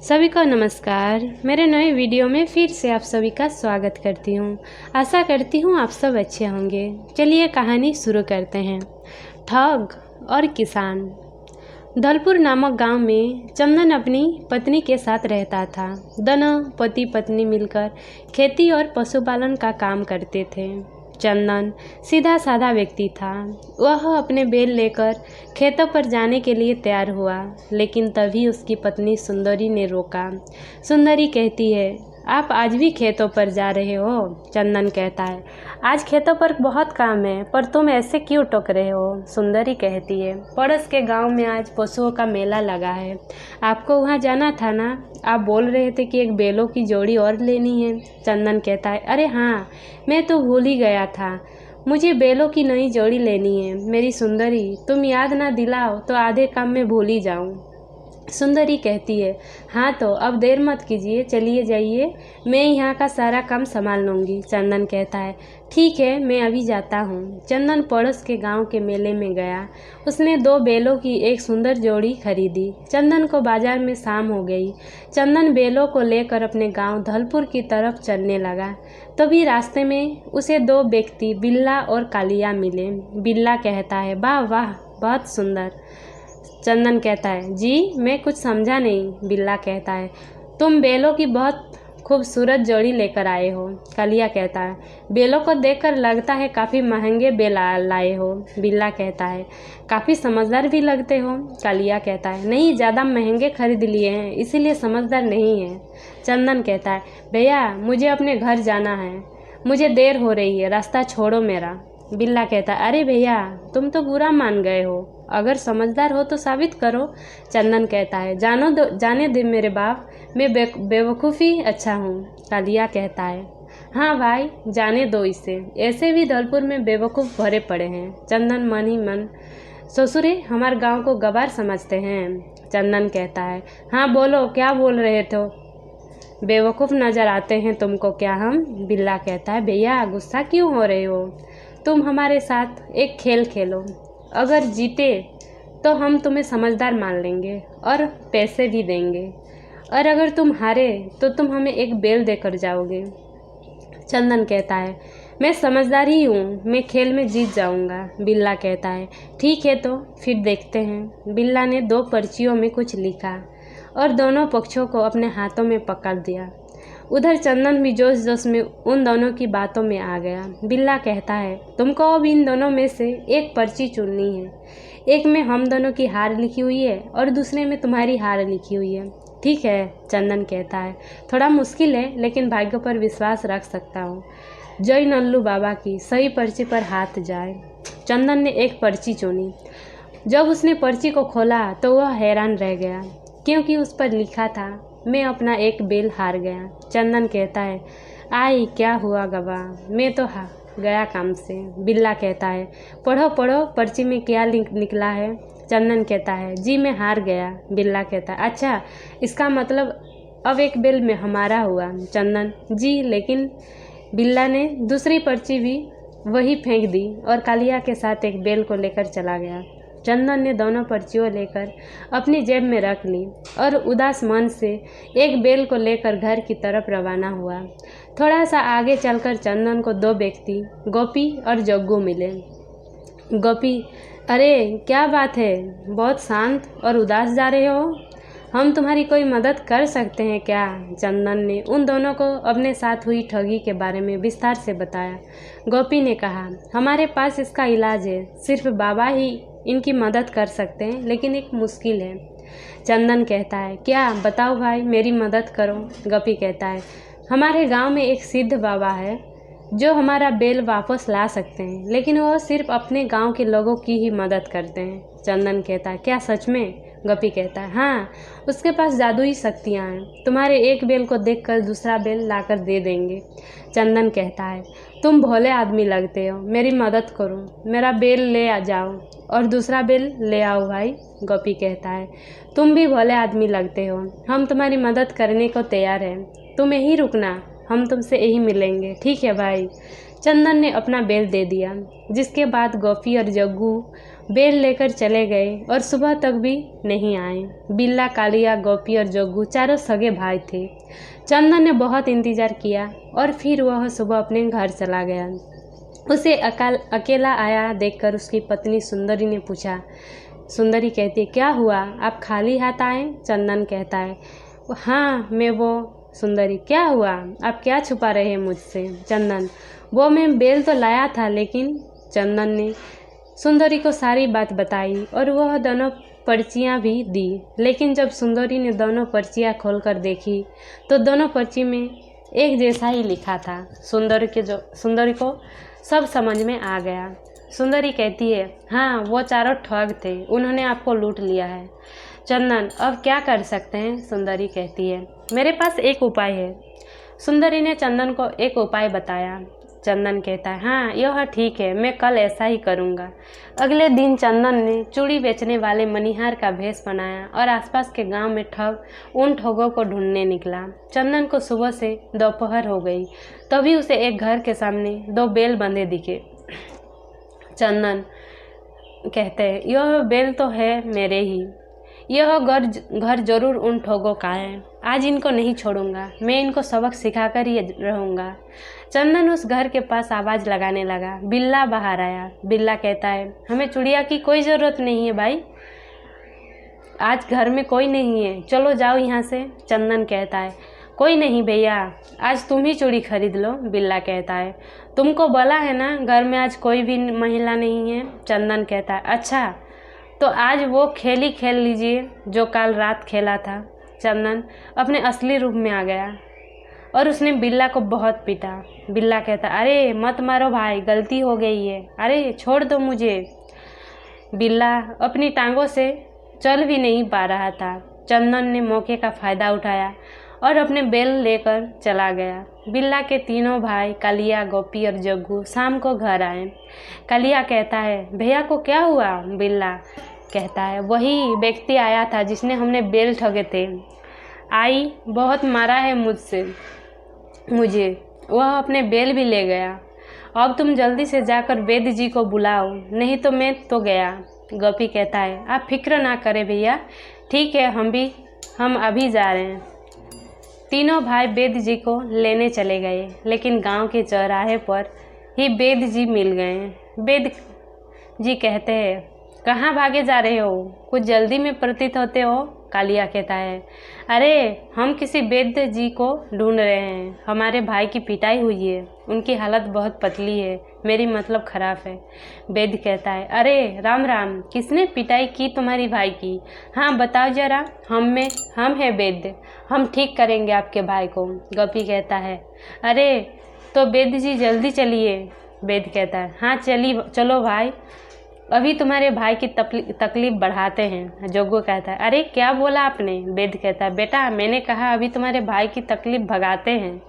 सभी को नमस्कार। मेरे नए वीडियो में फिर से आप सभी का स्वागत करती हूँ। आशा करती हूँ आप सब अच्छे होंगे। चलिए कहानी शुरू करते हैं। ठग और किसान। धौलपुर नामक गांव में चंदन अपनी पत्नी के साथ रहता था। दोनों पति पत्नी मिलकर खेती और पशुपालन का काम करते थे। चंदन सीधा साधा व्यक्ति था। वह अपने बैल लेकर खेतों पर जाने के लिए तैयार हुआ, लेकिन तभी उसकी पत्नी सुंदरी ने रोका। सुंदरी कहती है, आप आज भी खेतों पर जा रहे हो? चंदन कहता है, आज खेतों पर बहुत काम है, पर तुम ऐसे क्यों टोक रहे हो? सुंदरी कहती है, पड़ोस के गांव में आज पशुओं का मेला लगा है, आपको वहां जाना था ना? आप बोल रहे थे कि एक बैलों की जोड़ी और लेनी है। चंदन कहता है, अरे हाँ, मैं तो भूल ही गया था, मुझे बैलों की नई जोड़ी लेनी है। मेरी सुंदरी, तुम याद ना दिलाओ तो आधे काम में भूल ही जाऊं। सुंदरी कहती है, हाँ तो अब देर मत कीजिए, चलिए जाइए, मैं यहाँ का सारा काम संभाल लूँगी। चंदन कहता है, ठीक है, मैं अभी जाता हूँ। चंदन पड़ोस के गांव के मेले में गया। उसने 2 बैलों की एक सुंदर जोड़ी खरीदी। चंदन को बाजार में शाम हो गई। चंदन बैलों को लेकर अपने गांव धौलपुर की तरफ चलने लगा। तभी रास्ते में उसे 2 व्यक्ति बिल्ला और कालिया मिले। बिल्ला कहता है, वाह वाह, बहुत सुंदर। चंदन कहता है, जी मैं कुछ समझा नहीं। बिल्ला कहता है, तुम बैलों की बहुत खूबसूरत जोड़ी लेकर आए हो। कालिया कहता है, बैलों को देखकर लगता है काफ़ी महंगे बैल लाए हो। बिल्ला कहता है, काफ़ी समझदार भी लगते हो। कालिया कहता है, नहीं, ज़्यादा महंगे खरीद लिए हैं, इसीलिए समझदार नहीं है। चंदन कहता है, भैया मुझे अपने घर जाना है, मुझे देर हो रही है, रास्ता छोड़ो मेरा। बिल्ला कहता है, अरे भैया तुम तो बुरा मान गए हो, अगर समझदार हो तो साबित करो। चंदन कहता है, जाने दे मेरे बाप, मैं बेवकूफ़ी अच्छा हूँ। कालिया कहता है, हाँ भाई, जाने दो इसे, ऐसे भी धौलपुर में बेवकूफ़ भरे पड़े हैं। चंदन मन ही मन, ससुरे हमारे गांव को गवार समझते हैं। चंदन कहता है, हाँ बोलो, क्या बोल रहे थे? बेवकूफ़ नज़र आते हैं तुमको क्या हम? बिल्ला कहता है, भैया गुस्सा क्यों हो रहे हो? तुम हमारे साथ एक खेल खेलो, अगर जीते तो हम तुम्हें समझदार मान लेंगे और पैसे भी देंगे, और अगर तुम हारे तो तुम हमें एक बैल देकर जाओगे। चंदन कहता है, मैं समझदार ही हूँ, मैं खेल में जीत जाऊँगा। बिल्ला कहता है, ठीक है तो फिर देखते हैं। बिल्ला ने 2 पर्चियों में कुछ लिखा और दोनों पक्षों को अपने हाथों में पकड़ दिया। उधर चंदन भी जोश जोश में उन दोनों की बातों में आ गया। बिल्ला कहता है, तुमको अब इन दोनों में से एक पर्ची चुननी है, एक में हम दोनों की हार लिखी हुई है और दूसरे में तुम्हारी हार लिखी हुई है। ठीक है, चंदन कहता है, थोड़ा मुश्किल है लेकिन भाग्य पर विश्वास रख सकता हूँ। जय नल्लू बाबा की, सही पर्ची पर हाथ जाए। चंदन ने एक पर्ची चुनी। जब उसने पर्ची को खोला तो वह हैरान रह गया, क्योंकि उस पर लिखा था, मैं अपना एक बैल हार गया। चंदन कहता है, आई क्या हुआ गवा, मैं तो गया काम से। बिल्ला कहता है, पढ़ो पढ़ो, पर्ची में क्या निकला है? चंदन कहता है, जी मैं हार गया। बिल्ला कहता है, अच्छा, इसका मतलब अब एक बैल में हमारा हुआ। चंदन, जी लेकिन। बिल्ला ने दूसरी पर्ची भी वही फेंक दी और कालिया के साथ एक बैल को लेकर चला गया। चंदन ने दोनों पर्चियों लेकर अपनी जेब में रख ली और उदास मन से एक बैल को लेकर घर की तरफ रवाना हुआ। थोड़ा सा आगे चलकर चंदन को 2 व्यक्ति, गोपी और जग्गू मिले। गोपी, अरे क्या बात है, बहुत शांत और उदास जा रहे हो, हम तुम्हारी कोई मदद कर सकते हैं क्या? चंदन ने उन दोनों को अपने साथ हुई ठगी के बारे में विस्तार से बताया। गोपी ने कहा, हमारे पास इसका इलाज है, सिर्फ बाबा ही इनकी मदद कर सकते हैं, लेकिन एक मुश्किल है। चंदन कहता है, क्या? बताओ भाई, मेरी मदद करो। गोपी कहता है, हमारे गांव में एक सिद्ध बाबा है जो हमारा बैल वापस ला सकते हैं, लेकिन वो सिर्फ अपने गांव के लोगों की ही मदद करते हैं। चंदन कहता है, क्या सच में? गोपी कहता है, हाँ, उसके पास जादुई शक्तियाँ हैं, तुम्हारे एक बैल को देखकर दूसरा बैल लाकर दे देंगे। चंदन कहता है, तुम भोले आदमी लगते हो, मेरी मदद करो, मेरा बैल ले आ जाओ और दूसरा बैल ले आओ भाई। गोपी कहता है, तुम भी भोले आदमी लगते हो, हम तुम्हारी मदद करने को तैयार हैं, तुम यहीं रुकना, हम तुमसे यहीं मिलेंगे। ठीक है भाई। चंदन ने अपना बैल दे दिया, जिसके बाद गोपी और जग्गू बेल लेकर चले गए और सुबह तक भी नहीं आए। बिल्ला, कालिया, गोपी और जग्गू चारों सगे भाई थे। चंदन ने बहुत इंतज़ार किया और फिर वह सुबह अपने घर चला गया। उसे अकेला आया देखकर उसकी पत्नी सुंदरी ने पूछा। सुंदरी कहती है, क्या हुआ, आप खाली हाथ आए? चंदन कहता है, हाँ मैं वो। सुंदरी, क्या हुआ, आप क्या छुपा रहे हैं मुझसे? चंदन, वो मैं बेल तो लाया था, लेकिन चंदन ने सुंदरी को सारी बात बताई और वह दोनों पर्चियाँ भी दी। लेकिन जब सुंदरी ने दोनों पर्चियाँ खोलकर देखी तो दोनों पर्ची में एक जैसा ही लिखा था। सुंदरी को सब समझ में आ गया। सुंदरी कहती है, हाँ वो चारों ठग थे, उन्होंने आपको लूट लिया है। चंदन, अब क्या कर सकते हैं? सुंदरी कहती है, मेरे पास एक उपाय है। सुंदरी ने चंदन को एक उपाय बताया। चंदन कहता है, हाँ यह ठीक है, मैं कल ऐसा ही करूँगा। अगले दिन चंदन ने चूड़ी बेचने वाले मनिहार का भेष बनाया और आसपास के गांव में उन ठगों को ढूंढने निकला। चंदन को सुबह से दोपहर हो गई, तभी उसे एक घर के सामने 2 बेल बंधे दिखे। चंदन कहते हैं, यह बेल तो है मेरे ही, यह घर जरूर उन ठगों का है। आज इनको नहीं छोड़ूंगा, मैं इनको सबक सिखाकर ही रहूँगा। चंदन उस घर के पास आवाज़ लगाने लगा। बिल्ला बाहर आया। बिल्ला कहता है, हमें चुड़िया की कोई ज़रूरत नहीं है भाई, आज घर में कोई नहीं है, चलो जाओ यहाँ से। चंदन कहता है, कोई नहीं भैया, आज तुम ही चूड़ी खरीद लो। बिल्ला कहता है, तुमको बोला है ना घर में आज कोई भी महिला नहीं है। चंदन कहता है, अच्छा तो आज वो खेल ही खेल लीजिए जो कल रात खेला था। चंदन अपने असली रूप में आ गया और उसने बिल्ला को बहुत पीटा। बिल्ला कहता, अरे मत मारो भाई, गलती हो गई है, अरे छोड़ दो मुझे। बिल्ला अपनी टांगों से चल भी नहीं पा रहा था। चंदन ने मौके का फ़ायदा उठाया और अपने बेल लेकर चला गया। बिल्ला के तीनों भाई कालिया, गोपी और जग्गू शाम को घर आए। कालिया कहता है, भैया को क्या हुआ? बिल्ला कहता है, वही व्यक्ति आया था जिसने हमने बेल ठगे थे, आई बहुत मारा है मुझे, वह अपने बेल भी ले गया। अब तुम जल्दी से जाकर वैद्य जी को बुलाओ, नहीं तो मैं तो गया। गोपी कहता है, आप फिक्र ना करें भैया, ठीक है, हम अभी जा रहे हैं। तीनों भाई वैद्य जी को लेने चले गए, लेकिन गांव के चौराहे पर ही वैद्य जी मिल गए। वैद्य जी कहते हैं, कहाँ भागे जा रहे हो, कुछ जल्दी में प्रतीत होते हो। कालिया कहता है, अरे हम किसी वैद्य जी को ढूंढ रहे हैं, हमारे भाई की पिटाई हुई है, उनकी हालत बहुत पतली है, मेरी मतलब खराब है। वैद्य कहता है, अरे राम राम, किसने पिटाई की तुम्हारी भाई की? हाँ बताओ जरा, हम हैं वैद्य, हम ठीक करेंगे आपके भाई को। गोपी कहता है, अरे तो वैद्य जी जल्दी चलिए। वैद्य कहता है, हाँ चलो भाई, अभी तुम्हारे भाई की तकलीफ बढ़ाते हैं। जग्गू कहता है, अरे क्या बोला आपने? वैद्य कहता है, बेटा मैंने कहा अभी तुम्हारे भाई की तकलीफ भगाते हैं।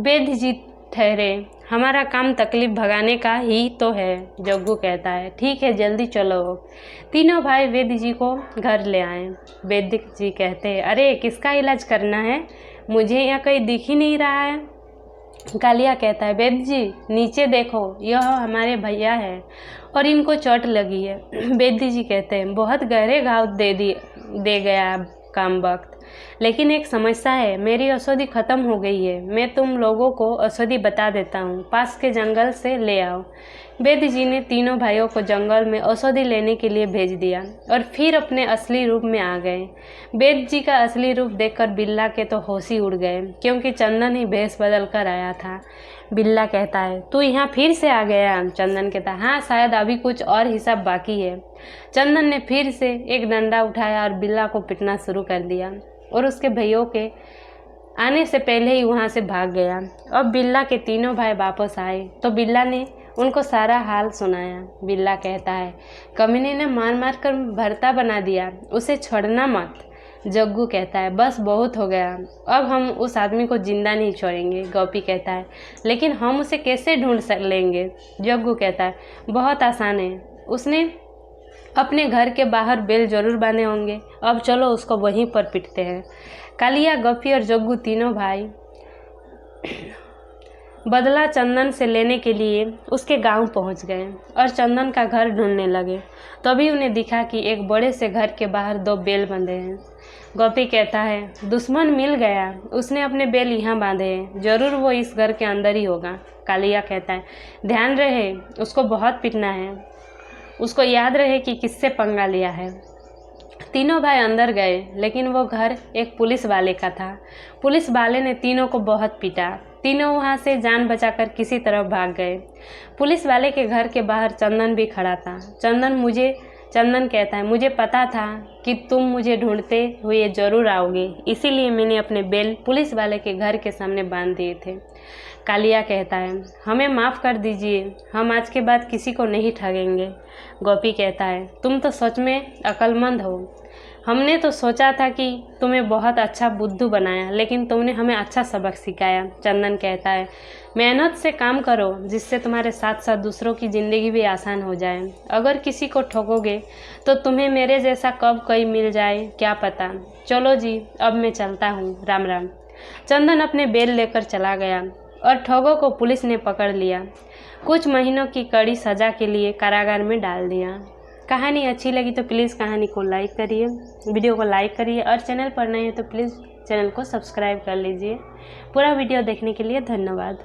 वैद्य जी ठहरे, हमारा काम तकलीफ भगाने का ही तो है। जग्गू कहता है, ठीक है जल्दी चलो। तीनों भाई वैद्य जी को घर ले आए। वैद्य जी कहते हैं, अरे किसका इलाज करना है, मुझे यहाँ कहीं दिख ही नहीं रहा है। कालिया कहता है, वैद्य जी नीचे देखो, यह हमारे भैया है और इनको चोट लगी है। वैद्य जी कहते हैं, बहुत गहरे घाव दे गया काम वक्त, लेकिन एक समस्या है, मेरी औषधि ख़त्म हो गई है, मैं तुम लोगों को औषधि बता देता हूँ, पास के जंगल से ले आओ। वैद्य जी ने तीनों भाइयों को जंगल में औषधि लेने के लिए भेज दिया और फिर अपने असली रूप में आ गए। वैद्य जी का असली रूप देखकर बिल्ला के तो होश ही उड़ गए, क्योंकि चंदन ही भेष बदल कर आया था। बिल्ला कहता है, तू यहाँ फिर से आ गया? चंदन कहता है, हाँ शायद अभी कुछ और हिसाब बाकी है। चंदन ने फिर से एक डंडा उठाया और बिल्ला को पीटना शुरू कर दिया और उसके भाइयों के आने से पहले ही वहाँ से भाग गया। अब बिल्ला के तीनों भाई वापस आए तो बिल्ला ने उनको सारा हाल सुनाया। बिल्ला कहता है, कमीने ने मार मार कर भरता बना दिया, उसे छोड़ना मत। जग्गू कहता है, बस बहुत हो गया, अब हम उस आदमी को जिंदा नहीं छोड़ेंगे। गोपी कहता है, लेकिन हम उसे कैसे ढूंढ लेंगे? जग्गू कहता है, बहुत आसान है, उसने अपने घर के बाहर बेल जरूर बांधे होंगे, अब चलो उसको वहीं पर पीटते हैं। कालिया, गोपी और जग्गू तीनों भाई बदला चंदन से लेने के लिए उसके गांव पहुंच गए और चंदन का घर ढूंढने लगे। तभी उन्हें दिखा कि एक बड़े से घर के बाहर 2 बैल बंधे हैं। गोपी कहता है, दुश्मन मिल गया, उसने अपने बैल यहाँ बांधे हैं, जरूर वो इस घर के अंदर ही होगा। कालिया कहता है, ध्यान रहे, उसको बहुत पीटना है, उसको याद रहे कि किससे पंगा लिया है। तीनों भाई अंदर गए, लेकिन वो घर एक पुलिस वाले का था। पुलिस वाले ने तीनों को बहुत पीटा। तीनों वहाँ से जान बचाकर किसी तरफ भाग गए। पुलिस वाले के घर के बाहर चंदन भी खड़ा था। चंदन कहता है, मुझे पता था कि तुम मुझे ढूंढते हुए ज़रूर आओगे, इसीलिए मैंने अपने बैल पुलिस वाले के घर के सामने बांध दिए थे। कालिया कहता है, हमें माफ़ कर दीजिए, हम आज के बाद किसी को नहीं ठगेंगे। गोपी कहता है, तुम तो सच में अक्लमंद हो। हमने तो सोचा था कि तुम्हें बहुत अच्छा बुद्धू बनाया, लेकिन तुमने हमें अच्छा सबक सिखाया। चंदन कहता है, मेहनत से काम करो, जिससे तुम्हारे साथ साथ दूसरों की ज़िंदगी भी आसान हो जाए। अगर किसी को ठगोगे तो तुम्हें मेरे जैसा कब कोई मिल जाए, क्या पता। चलो जी, अब मैं चलता हूँ, राम राम। चंदन अपने बैल लेकर चला गया और ठगों को पुलिस ने पकड़ लिया। कुछ महीनों की कड़ी सज़ा के लिए कारागार में डाल दिया। कहानी अच्छी लगी तो प्लीज़ कहानी को लाइक करिए, वीडियो को लाइक करिए, और चैनल पर नए हैं तो प्लीज़ चैनल को सब्सक्राइब कर लीजिए। पूरा वीडियो देखने के लिए धन्यवाद।